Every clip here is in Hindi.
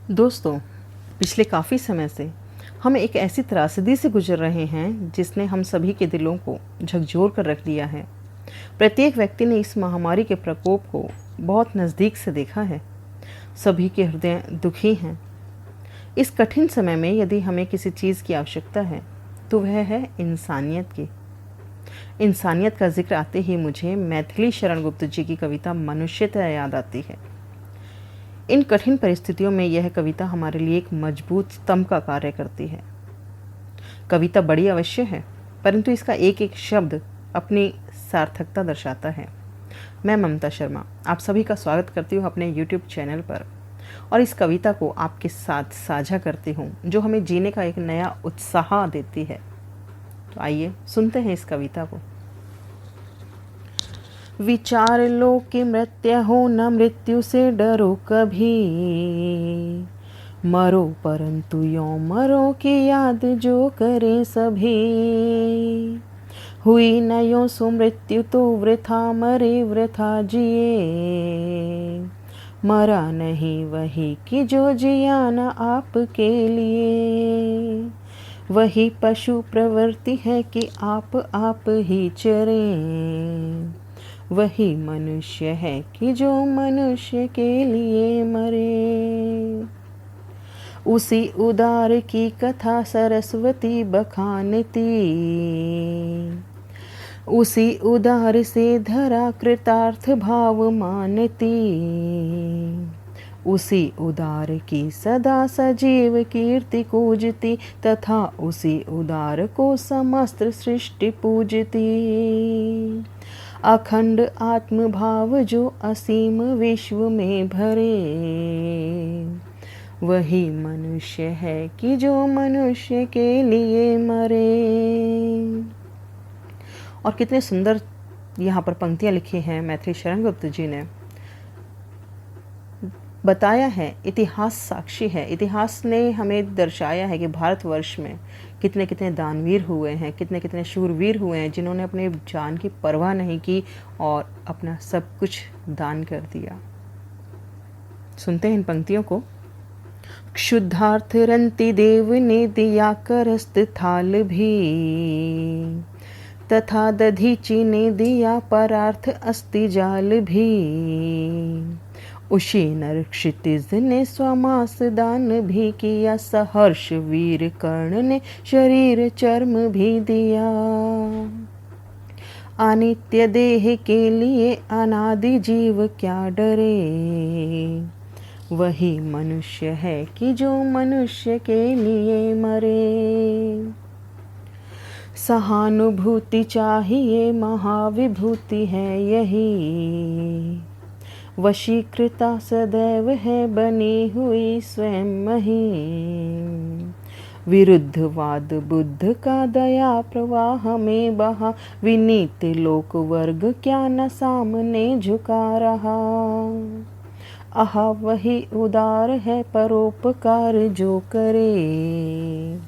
दोस्तों, पिछले काफ़ी समय से हम एक ऐसी त्रासदी से गुजर रहे हैं जिसने हम सभी के दिलों को झकझोर कर रख दिया है। प्रत्येक व्यक्ति ने इस महामारी के प्रकोप को बहुत नज़दीक से देखा है। सभी के हृदय दुखी हैं। इस कठिन समय में यदि हमें किसी चीज़ की आवश्यकता है तो वह है इंसानियत की। इंसानियत का जिक्र आते ही मुझे मैथिली शरण गुप्त जी की कविता मनुष्यता याद आती है। इन कठिन परिस्थितियों में यह कविता हमारे लिए एक मजबूत स्तंभ का कार्य करती है। कविता बड़ी अवश्य है, परंतु इसका एक एक शब्द अपनी सार्थकता दर्शाता है। मैं ममता शर्मा आप सभी का स्वागत करती हूँ अपने YouTube चैनल पर और इस कविता को आपके साथ साझा करती हूँ जो हमें जीने का एक नया उत्साह देती है। तो आइए सुनते हैं इस कविता को। विचार लो कि मृत्यु हो न मृत्यु से डरो कभी, मरो परंतु यो मरो की याद जो करे सभी। हुई न यो सो मृत्यु तो वृथा मरे वृथा जिए, मरा नहीं वही कि जो जिया न आपके लिए। वही पशु प्रवृत्ति है कि आप ही चरें, वही मनुष्य है कि जो मनुष्य के लिए मरे। उसी उदार की कथा सरस्वती बखानती, उसी उदार से धरा कृतार्थ भाव मानती। उसी उदार की सदा सजीव कीर्ति कूजती, तथा उसी उदार को समस्त सृष्टि पूजती। अखंड आत्म भाव जो असीम विश्व में भरे, वही मनुष्य है कि जो मनुष्य के लिए मरे। और कितने सुंदर यहाँ पर पंक्तियाँ लिखी हैं मैथिली शरण गुप्त जी ने। बताया है, इतिहास साक्षी है। इतिहास ने हमें दर्शाया है कि भारतवर्ष में कितने कितने दानवीर हुए हैं, कितने कितने शूरवीर हुए हैं जिन्होंने अपने जान की परवाह नहीं की और अपना सब कुछ दान कर दिया। सुनते हैं इन पंक्तियों को। क्षुद्धार्थ रंति देव ने दिया करस्त थाल भी, तथा दधीची ने दिया परार्थ अस्ति जाल भी। उसी नर क्षितिज ने स्वमास दान भी किया, सहर्ष वीर कर्ण ने शरीर चर्म भी दिया। अनित्य देह के लिए अनादि जीव क्या डरे, वही मनुष्य है कि जो मनुष्य के लिए मरे। सहानुभूति चाहिए महाविभूति है यही, वशीकृता सदैव है बनी हुई स्वयं ही। विरुद्धवाद बुद्ध का दया प्रवाह में बहा, विनीत लोक वर्ग क्या न सामने झुका रहा। आहा वही उदार है परोपकार जो करे,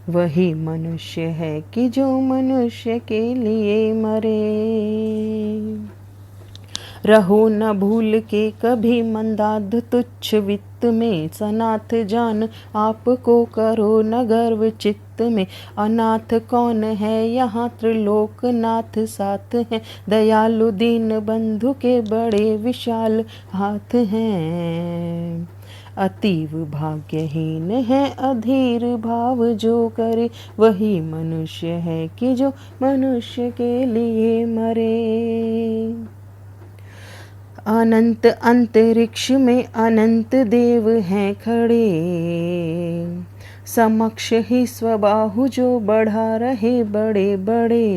वही मनुष्य है कि जो मनुष्य के लिए मरे। रहो न भूल के कभी मंदाध तुच्छ वित्त में, सनाथ जान आपको करो न गर्व चित्त में। अनाथ कौन है यहाँ त्रिलोकनाथ साथ हैं, दयालु दीन बंधु के बड़े विशाल हाथ हैं। अतीव भाग्यहीन है अधीर भाव जो करे, वही मनुष्य है कि जो मनुष्य के लिए मरे। अनंत अंतरिक्ष में अनंत देव हैं खड़े, समक्ष ही स्वबाहु जो बढ़ा रहे बड़े बड़े।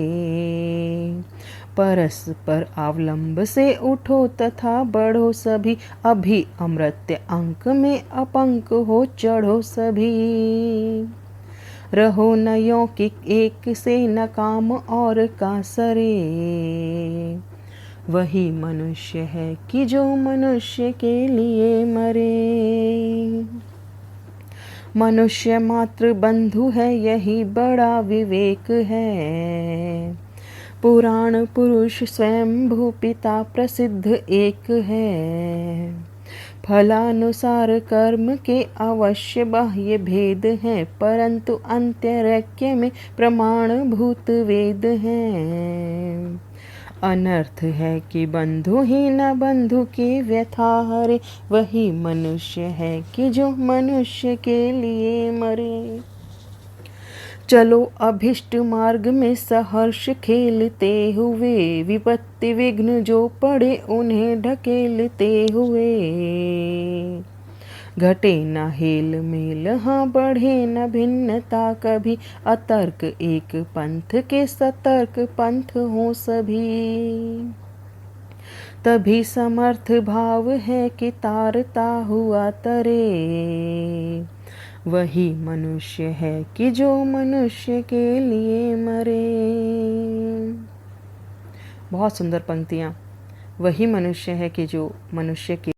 परस्पर अवलंब से उठो तथा बढ़ो सभी, अभी अमृत्य अंक में अपंक हो चढ़ो सभी। रहो न यों कि एक से न काम और का सरे, वही मनुष्य है कि जो मनुष्य के लिए मरे। मनुष्य मात्र बंधु है यही बड़ा विवेक है, पुराण पुरुष स्वयं भू पिता प्रसिद्ध एक है। फलानुसार कर्म के अवश्य बाह्य भेद हैं, परंतु अंतरैक्य में प्रमाणभूत वेद हैं। अनर्थ है कि बंधु ही न बंधु की व्यथा हरे, वही मनुष्य है कि जो मनुष्य के लिए मरे। चलो अभिष्ट मार्ग में सहर्ष खेलते हुए, विपत्ति विघ्न जो पड़े उन्हें ढकेलते हुए। घटे न हेल मेल हाँ बढ़े न भिन्नता कभी, अतर्क एक पंथ के सतर्क पंथ हो सभी। तभी समर्थ भाव है कि तारता हुआ तरे, वही मनुष्य है कि जो मनुष्य के लिए मरे। बहुत सुंदर पंक्तियाँ। वही मनुष्य है कि जो मनुष्य के